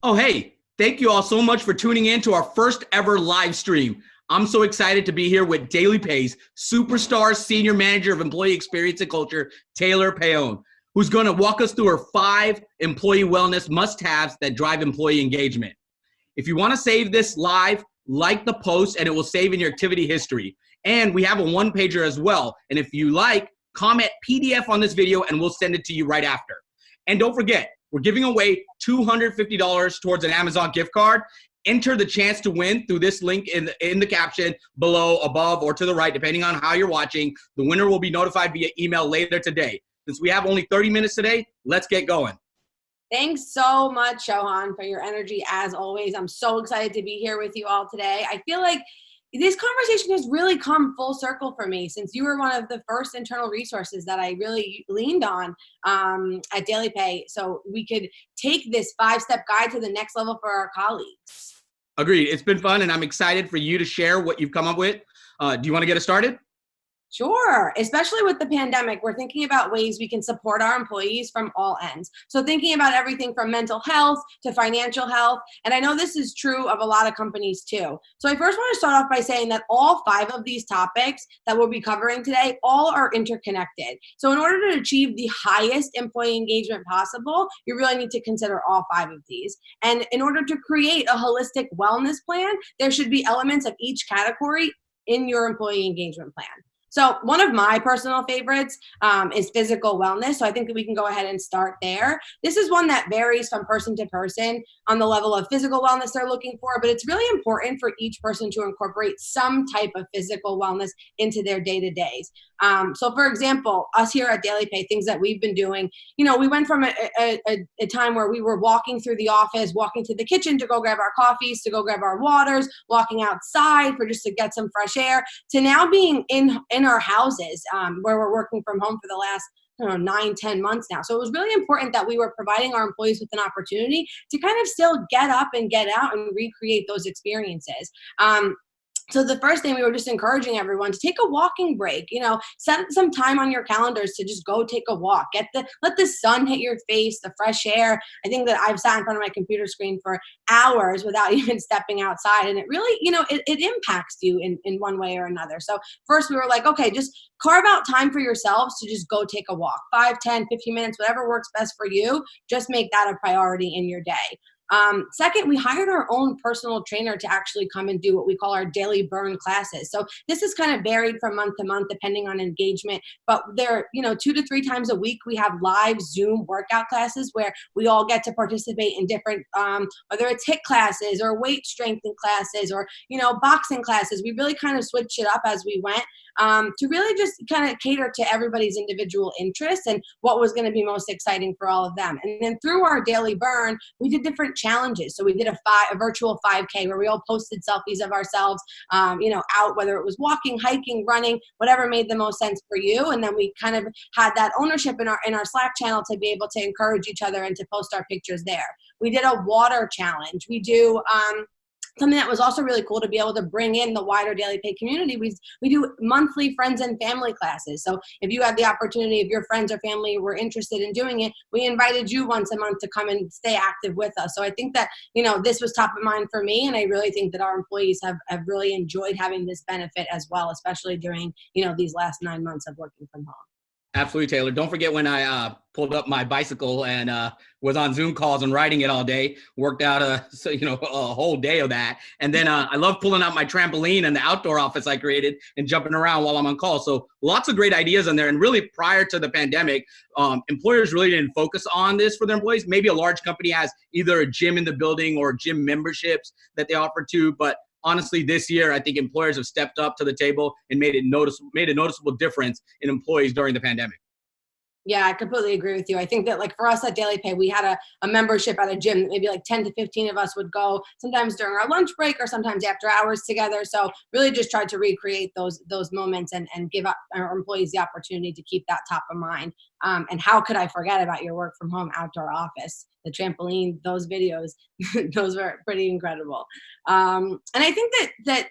Oh, hey, thank you all so much for tuning in to our first ever live stream. I'm so excited to be here with DailyPay's superstar senior manager of employee experience and culture, Taylor Payon, who's going to walk us through her 5 employee wellness must-haves that drive employee engagement. If you want to save this live, like the post and it will save in your activity history. And we have a one-pager as well. And if you like, comment PDF on this video and we'll send it to you right after. And don't forget, we're giving away $250 towards an Amazon gift card. Enter the chance to win through this link in the caption below, above, or to the right, depending on how you're watching. The winner will be notified via email later today. Since we have only 30 minutes today, let's get going. Thanks so much, Shohan, for your energy as always. I'm so excited to be here with you all today. I feel like this conversation has really come full circle for me since you were one of the first internal resources that I really leaned on at DailyPay, so we could take this 5-step guide to the next level for our colleagues. Agreed. It's been fun, and I'm excited for you to share what you've come up with. Do you want to get us started? Sure. Especially with the pandemic, we're thinking about ways we can support our employees from all ends. So thinking about everything from mental health to financial health. And I know this is true of a lot of companies too. So I first want to start off by saying that all 5 of these topics that we'll be covering today, all are interconnected. So in order to achieve the highest employee engagement possible, you really need to consider all 5 of these. And in order to create a holistic wellness plan, there should be elements of each category in your employee engagement plan. So one of my personal favorites is physical wellness. So I think that we can go ahead and start there. This is one that varies from person to person on the level of physical wellness they're looking for, but it's really important for each person to incorporate some type of physical wellness into their day-to-days. So for example, us here at DailyPay, things that we've been doing, we went from a time where we were walking through the office, walking to the kitchen to go grab our coffees, to go grab our waters, walking outside for just to get some fresh air, to now being in our houses where we're working from home for the last 9-10 months now. So it was really important that we were providing our employees with an opportunity to kind of still get up and get out and recreate those experiences. So the first thing, we were just encouraging everyone to take a walking break, set some time on your calendars to just go take a walk, let the sun hit your face, the fresh air. I think that I've sat in front of my computer screen for hours without even stepping outside. And it really, it impacts you in one way or another. So first we were like, okay, just carve out time for yourselves to just go take a walk, 5, 10, 15 minutes, whatever works best for you. Just make that a priority in your day. Second, we hired our own personal trainer to actually come and do what we call our daily burn classes. So this is kind of varied from month to month depending on engagement, but they're, 2 to 3 times a week, we have live Zoom workout classes where we all get to participate in different, whether it's HIIT classes or weight strengthening classes or, boxing classes. We really kind of switched it up as we went to really just kind of cater to everybody's individual interests and what was going to be most exciting for all of them. And then through our daily burn, we did different challenges. So we did a virtual 5K where we all posted selfies of ourselves, out, whether it was walking, hiking, running, whatever made the most sense for you. And then we kind of had that ownership in our Slack channel to be able to encourage each other and to post our pictures there. We did a water challenge. We do something that was also really cool to be able to bring in the wider DailyPay community. We do monthly friends and family classes. So if you had the opportunity, if your friends or family were interested in doing it, we invited you once a month to come and stay active with us. So I think that, this was top of mind for me. And I really think that our employees have really enjoyed having this benefit as well, especially during, these last 9 months of working from home. Absolutely, Taylor. Don't forget when I pulled up my bicycle and was on Zoom calls and riding it all day, worked out a whole day of that. And then I love pulling out my trampoline and the outdoor office I created and jumping around while I'm on call. So lots of great ideas in there. And really prior to the pandemic, employers really didn't focus on this for their employees. Maybe a large company has either a gym in the building or gym memberships that they offer to, but honestly, this year, I think employers have stepped up to the table and made a noticeable difference in employees during the pandemic. Yeah, I completely agree with you. I think that for us at DailyPay, we had a membership at a gym that maybe 10 to 15 of us would go sometimes during our lunch break or sometimes after hours together. So really just tried to recreate those moments and give our employees the opportunity to keep that top of mind. And how could I forget about your work from home outdoor office, the trampoline, those videos, those were pretty incredible. And I think that,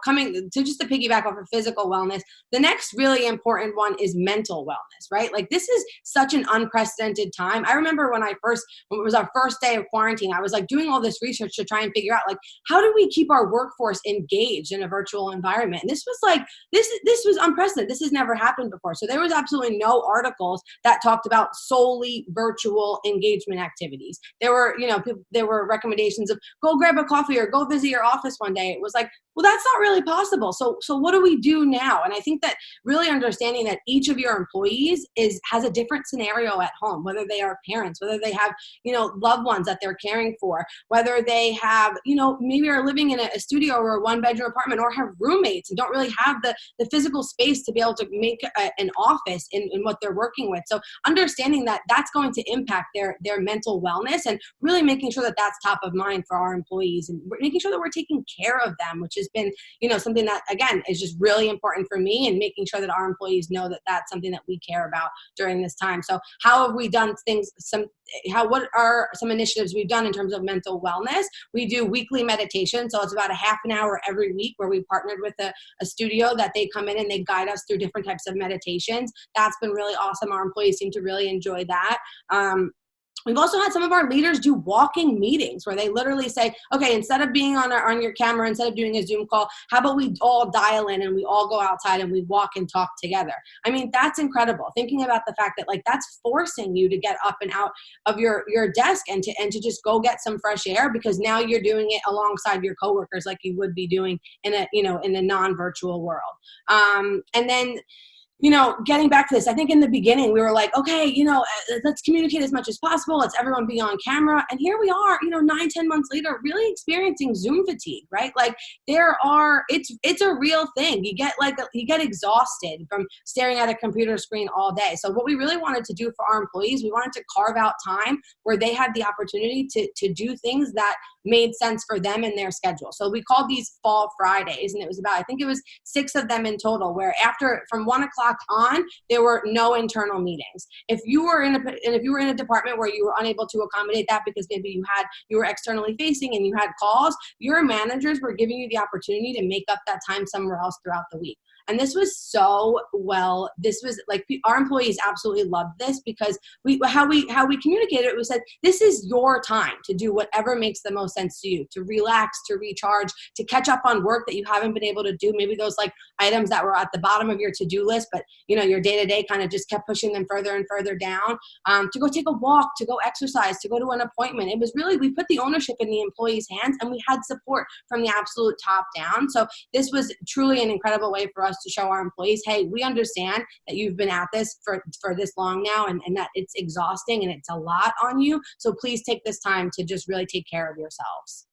coming to just to piggyback off of physical wellness, the next really important one is mental wellness, right? Like this is such an unprecedented time. I remember when it was our first day of quarantine, I was like doing all this research to try and figure out like, how do we keep our workforce engaged in a virtual environment? And this was like, this was unprecedented. This has never happened before. So there was absolutely no articles that talked about solely virtual engagement activities. There were recommendations of go grab a coffee or go visit your office one day. It was like, well, that's not really possible. So what do we do now? And I think that really understanding that each of your employees has a different scenario at home, whether they are parents, whether they have, loved ones that they're caring for, whether they have, maybe are living in a studio or a 1-bedroom apartment or have roommates and don't really have the physical space to be able to make an office in what they're working with. So understanding that that's going to impact their mental wellness and really making sure that that's top of mind for our employees and making sure that we're taking care of them, which has been, something that, again, is just really important for me, and making sure that our employees know that that's something that we care about during this time. So how have we done things, what are some initiatives we've done in terms of mental wellness? We do weekly meditation. So it's about a half an hour every week where we partnered with a studio that they come in and they guide us through different types of meditations. That's been really awesome. Our employees seem to really enjoy that. We've also had some of our leaders do walking meetings where they literally say, okay, instead of being on your camera, instead of doing a Zoom call, how about we all dial in and we all go outside and we walk and talk together? I mean, that's incredible. Thinking about the fact that like that's forcing you to get up and out of your desk and to just go get some fresh air, because now you're doing it alongside your coworkers like you would be doing in a non-virtual world. And then getting back to this, I think in the beginning we were like, okay, let's communicate as much as possible. Let's everyone be on camera. And here we are, 9-10 months later, really experiencing Zoom fatigue, right? Like it's a real thing. You get exhausted from staring at a computer screen all day. So what we really wanted to do for our employees, we wanted to carve out time where they had the opportunity to do things that made sense for them and their schedule. So we called these Fall Fridays, and it was I think it was 6 of them in total, where from 1:00 on, there were no internal meetings. If you were in a department where you were unable to accommodate that because maybe you were externally facing and you had calls, your managers were giving you the opportunity to make up that time somewhere else throughout the week. And this was this was like our employees absolutely loved this, because how we communicated it was that this is your time to do whatever makes the most sense to you, to relax, to recharge, to catch up on work that you haven't been able to do. Maybe those like items that were at the bottom of your to-do list, but your day-to-day kind of just kept pushing them further and further down, to go take a walk, to go exercise, to go to an appointment. It was really, we put the ownership in the employees' hands, and we had support from the absolute top down. So this was truly an incredible way for us to show our employees, hey, we understand that you've been at this for this long now, and that it's exhausting and it's a lot on you. So please take this time to just really take care of yourselves.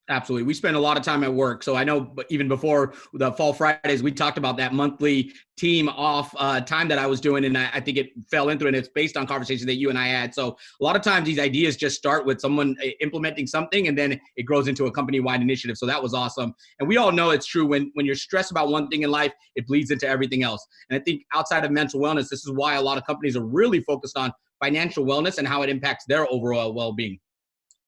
Absolutely. We spend a lot of time at work. So I know even before the Fall Fridays, we talked about that monthly team off time that I was doing. And I think it fell into it. And it's based on conversations that you and I had. So a lot of times these ideas just start with someone implementing something, and then it grows into a company-wide initiative. So that was awesome. And we all know it's true. When you're stressed about one thing in life, it bleeds into everything else. And I think outside of mental wellness, this is why a lot of companies are really focused on financial wellness and how it impacts their overall well-being.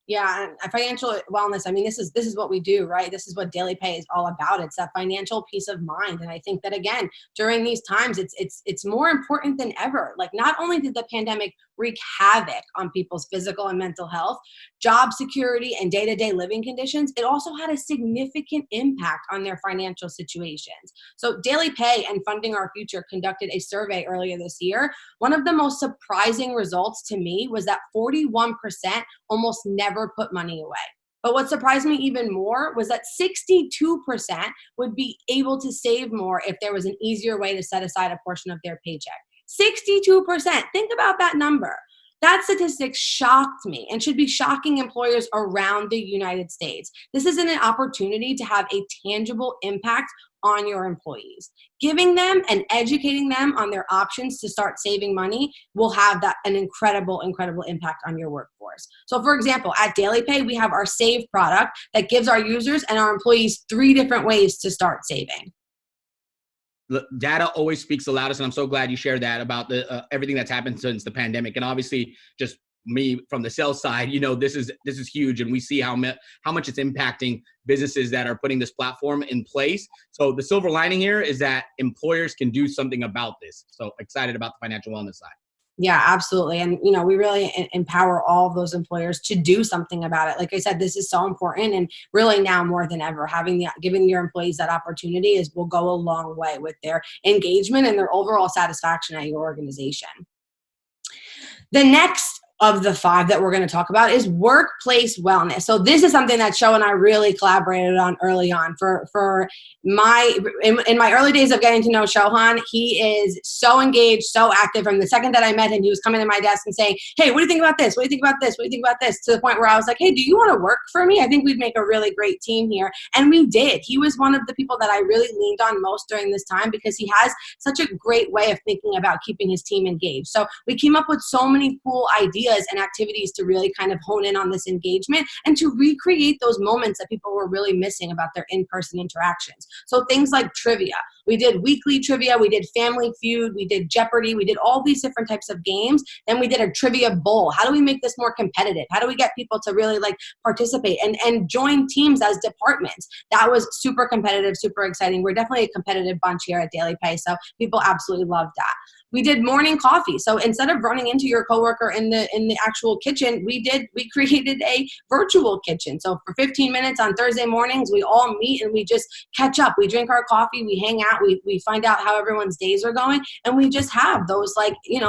Yeah, and financial wellness, I mean, this is what we do, right? This is what DailyPay is all about. It's that financial peace of mind. And I think that, again, during these times, it's more important than ever. Like, not only did the pandemic wreak havoc on people's physical and mental health, job security, and day-to-day living conditions, it also had a significant impact on their financial situations. So DailyPay and Funding Our Future conducted a survey earlier this year. One of the most surprising results to me was that 41% almost never put money away. But what surprised me even more was that 62% would be able to save more if there was an easier way to set aside a portion of their paycheck. 62%. Think about that number. That statistic shocked me and should be shocking employers around the United States. This is an opportunity to have a tangible impact on your employees. Giving them and educating them on their options to start saving money will have an incredible impact on your workforce. So for example, at DailyPay, we have our Save product that gives our users and our employees 3 different ways to start saving. Data always speaks the loudest, and I'm so glad you shared that about the everything that's happened since the pandemic. And obviously, just me from the sales side, this is huge, and we see how much it's impacting businesses that are putting this platform in place. So the silver lining here is that employers can do something about this. So excited about the financial wellness side. Yeah, absolutely. And, we really empower all of those employers to do something about it. Like I said, this is so important. And really now more than ever, giving your employees that opportunity will go a long way with their engagement and their overall satisfaction at your organization. The next of the 5 that we're going to talk about is workplace wellness. So this is something that Shohan and I really collaborated on early on. In my early days of getting to know Shohan, he is so engaged, so active. From the second that I met him, he was coming to my desk and saying, "Hey, what do you think about this? What do you think about this? What do you think about this?" To the point where I was like, "Hey, do you want to work for me? I think we'd make a really great team here." And we did. He was one of the people that I really leaned on most during this time because he has such a great way of thinking about keeping his team engaged. So we came up with so many cool ideas and activities to really kind of hone in on this engagement and to recreate those moments that people were really missing about their in-person interactions. So things like trivia. We did weekly trivia, we did Family Feud, we did Jeopardy, we did all these different types of games. Then we did a trivia bowl. How do we make this more competitive? How do we get people to really participate and join teams as departments? That was super competitive, super exciting. We're definitely a competitive bunch here at DailyPay, so people absolutely loved that. We did morning coffee. So instead of running into your coworker in the actual kitchen, we created a virtual kitchen. So for 15 minutes on Thursday mornings, we all meet and we just catch up. We drink our coffee, we hang out, we find out how everyone's days are going, and we just have those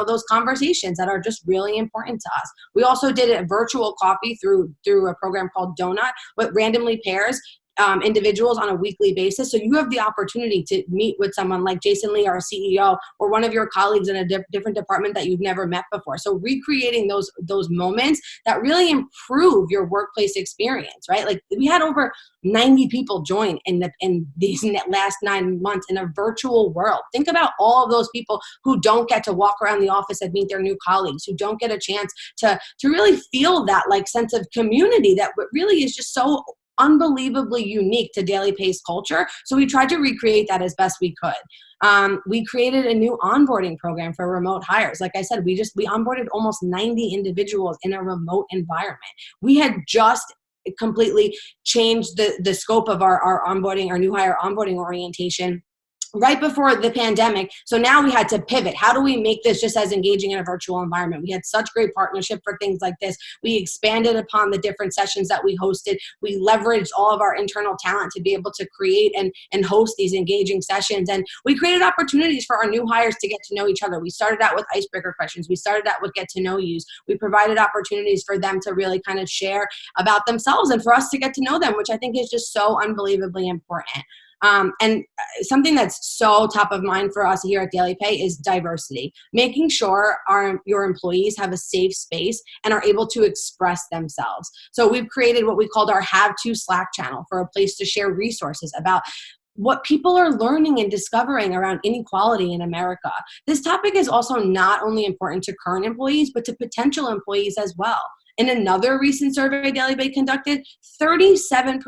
those conversations that are just really important to us. We also did a virtual coffee through a program called Donut, with randomly pairs individuals on a weekly basis. So you have the opportunity to meet with someone like Jason Lee, our CEO, or one of your colleagues in a different department that you've never met before. So recreating those moments that really improve your workplace experience, right? We had over 90 people join in these last 9 months in a virtual world. Think about all of those people who don't get to walk around the office and meet their new colleagues, who don't get a chance to really feel that sense of community that really is just so unbelievably unique to DailyPay's culture. So we tried to recreate that as best we could. We created a new onboarding program for remote hires. Like I said, we onboarded almost 90 individuals in a remote environment. We had just completely changed the scope of our onboarding, our new hire onboarding orientation right before the pandemic. So now we had to pivot. How do we make this just as engaging in a virtual environment? We had such great partnership for things like this. We expanded upon the different sessions that we hosted. We leveraged all of our internal talent to be able to create and host these engaging sessions. And we created opportunities for our new hires to get to know each other. We started out with icebreaker questions. We started out with get to know yous. We provided opportunities for them to really kind of share about themselves and for us to get to know them, which I think is just so unbelievably important. And something that's so top of mind for us here at DailyPay is diversity, making sure your employees have a safe space and are able to express themselves. So we've created what we called our Have To Slack channel for a place to share resources about what people are learning and discovering around inequality in America. This topic is also not only important to current employees, but to potential employees as well. In another recent survey DailyPay conducted, 37%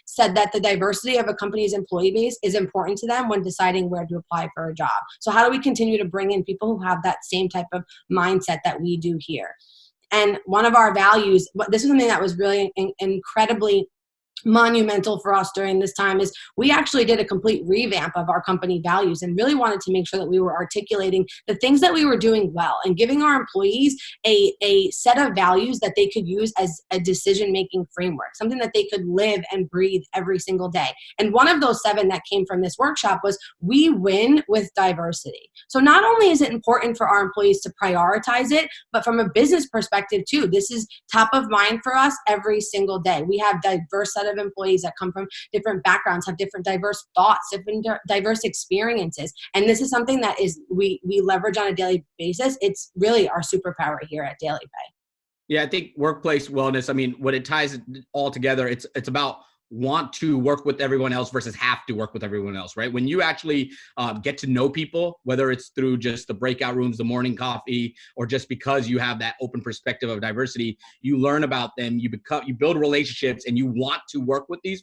said that the diversity of a company's employee base is important to them when deciding where to apply for a job. So how do we continue to bring in people who have that same type of mindset that we do here? And one of our values, this is something that was really incredibly monumental for us during this time, is we actually did a complete revamp of our company values and really wanted to make sure that we were articulating the things that we were doing well and giving our employees a set of values that they could use as a decision-making framework, something that they could live and breathe every single day. And one of those 7 that came from this workshop was, we win with diversity. So not only is it important for our employees to prioritize it, but from a business perspective too, this is top of mind for us every single day. We have diverse set of employees that come from different backgrounds, have different diverse thoughts, different diverse experiences. And this is something that we leverage on a daily basis. It's really our superpower here at DailyPay. Yeah, I think workplace wellness, I mean, what it ties all together, it's about want to work with everyone else versus have to work with everyone else, right? When you actually get to know people, whether it's through just the breakout rooms, the morning coffee, or just because you have that open perspective of diversity, you learn about them, you build relationships, and you want to work with these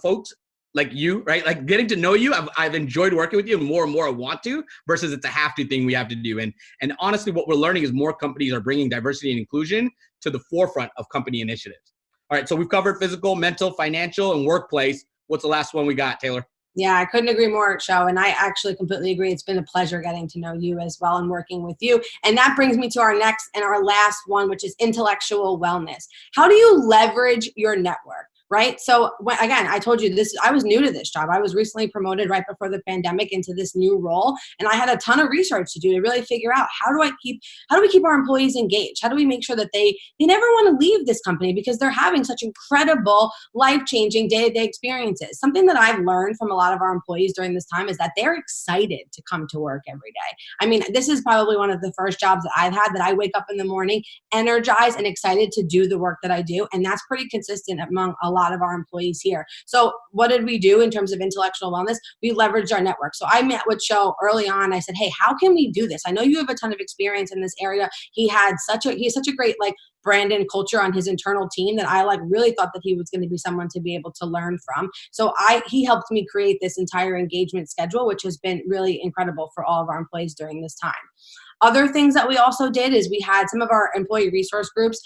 folks, like you, right? Like getting to know you, I've enjoyed working with you, and more I want to, versus it's a have to thing we have to do. And honestly, what we're learning is more companies are bringing diversity and inclusion to the forefront of company initiatives. All right, so we've covered physical, mental, financial, and workplace. What's the last one we got, Taylor? Yeah, I couldn't agree more, Sho. And I actually completely agree. It's been a pleasure getting to know you as well and working with you. And that brings me to our next and our last one, which is intellectual wellness. How do you leverage your network? Right. So again, I told you this, I was new to this job. I was recently promoted right before the pandemic into this new role. And I had a ton of research to do to really figure out how do we keep our employees engaged? How do we make sure that they never want to leave this company because they're having such incredible, life-changing day-to-day experiences? Something that I've learned from a lot of our employees during this time is that they're excited to come to work every day. I mean, this is probably one of the first jobs that I've had that I wake up in the morning energized and excited to do the work that I do. And that's pretty consistent among a lot of our employees here. So what did we do in terms of intellectual wellness? We leveraged our network. So I met with Sho early on. I said, hey, how can we do this? I know you have a ton of experience in this area. He has such a great brand and culture on his internal team that I really thought that he was going to be someone to be able to learn from. So he helped me create this entire engagement schedule, which has been really incredible for all of our employees during this time. Other things that we also did is we had some of our employee resource groups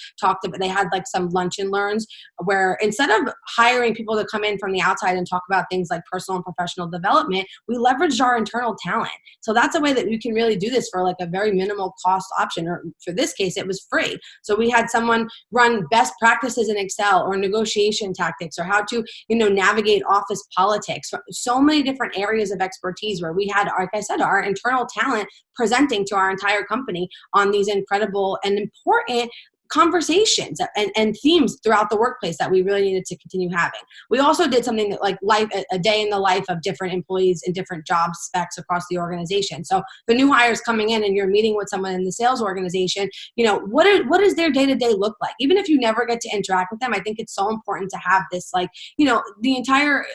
they had some lunch and learns where instead of hiring people to come in from the outside and talk about things like personal and professional development, we leveraged our internal talent. So that's a way that we can really do this for a very minimal cost option, or for this case, it was free. So we had someone run best practices in Excel or negotiation tactics or how to, navigate office politics. So many different areas of expertise where we had, like I said, our internal talent presenting to our entire company on these incredible and important conversations and themes throughout the workplace that we really needed to continue having. We also did something that a day in the life of different employees in different job specs across the organization. So the new hires coming in and you're meeting with someone in the sales organization, what does their day-to-day look like? Even if you never get to interact with them, I think it's so important to have this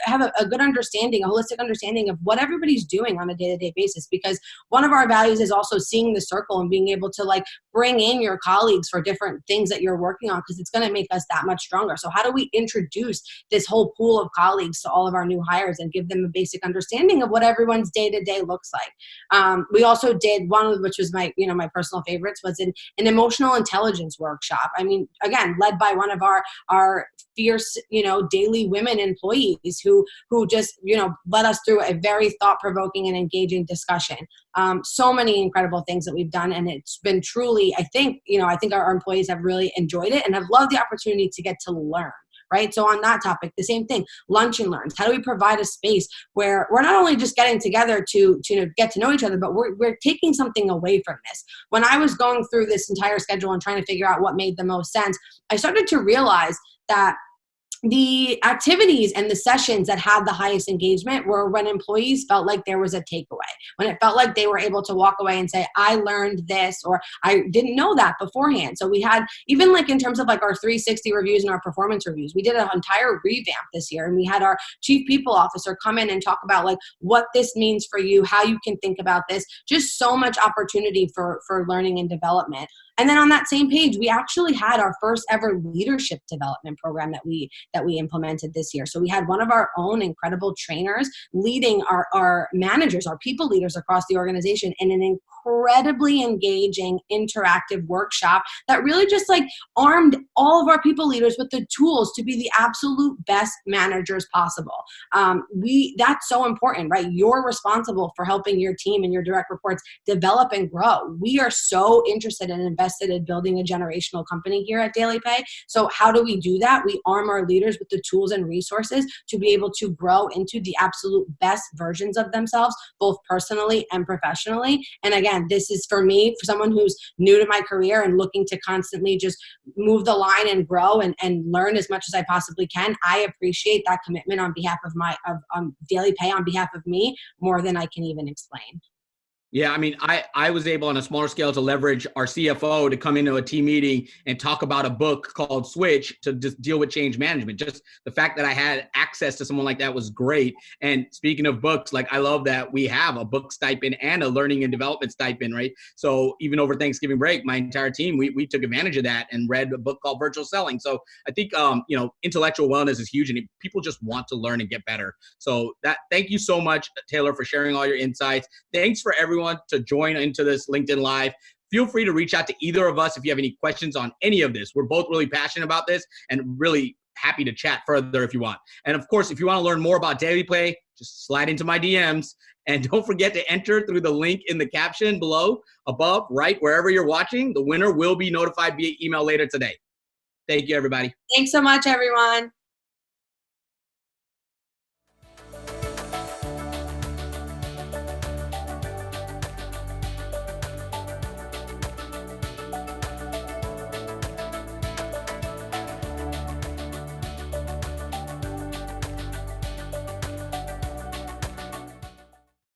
have a good understanding, a holistic understanding of what everybody's doing on a day-to-day basis, because one of our values is also seeing the circle and being able to bring in your colleagues for different things that you're working on, because it's going to make us that much stronger. So how do we introduce this whole pool of colleagues to all of our new hires and give them a basic understanding of what everyone's day-to-day looks like? We also did one, which was my personal favorites, was an emotional intelligence workshop. I mean, again, led by one of our fierce, daily women employees who just, led us through a very thought-provoking and engaging discussion. So many incredible things that we've done, and it's been truly, I think our employees have really enjoyed it and have loved the opportunity to get to learn. Right. So on that topic, the same thing, lunch and learns. How do we provide a space where we're not only just getting together to get to know each other, but we're taking something away from this? When I was going through this entire schedule and trying to figure out what made the most sense, I started to realize that the activities and the sessions that had the highest engagement were when employees felt like there was a takeaway, when it felt like they were able to walk away and say, I learned this, or I didn't know that beforehand. So we had, even in terms of our 360 reviews and our performance reviews, we did an entire revamp this year, and we had our chief people officer come in and talk about what this means for you, how you can think about this, just so much opportunity for learning and development. And then on that same page, we actually had our first ever leadership development program that we implemented this year. So we had one of our own incredible trainers leading our managers, our people leaders across the organization in an incredibly engaging, interactive workshop that really just armed all of our people leaders with the tools to be the absolute best managers possible. That's so important, right? You're responsible for helping your team and your direct reports develop and grow. We are so interested and invested in building a generational company here at DailyPay. So how do we do that? We arm our leaders with the tools and resources to be able to grow into the absolute best versions of themselves, both personally and professionally. And again, this is for me, for someone who's new to my career and looking to constantly just move the line and grow and learn as much as I possibly can. I appreciate that commitment on behalf of DailyPay, on behalf of me, more than I can even explain. Yeah, I mean, I was able on a smaller scale to leverage our CFO to come into a team meeting and talk about a book called Switch to just deal with change management. Just the fact that I had access to someone like that was great. And speaking of books, like I love that we have a book stipend and a learning and development stipend, right? So even over Thanksgiving break, my entire team, we took advantage of that and read a book called Virtual Selling. So I think, intellectual wellness is huge and people just want to learn and get better. So thank you so much, Taylor, for sharing all your insights. Thanks for everyone to join into this LinkedIn Live. Feel free to reach out to either of us if you have any questions on any of this. We're both really passionate about this and really happy to chat further if you want. And of course, if you want to learn more about DailyPay, just slide into my DMs. And don't forget to enter through the link in the caption below, above, right, wherever you're watching. The winner will be notified via email later today. Thank you, everybody. Thanks so much, everyone.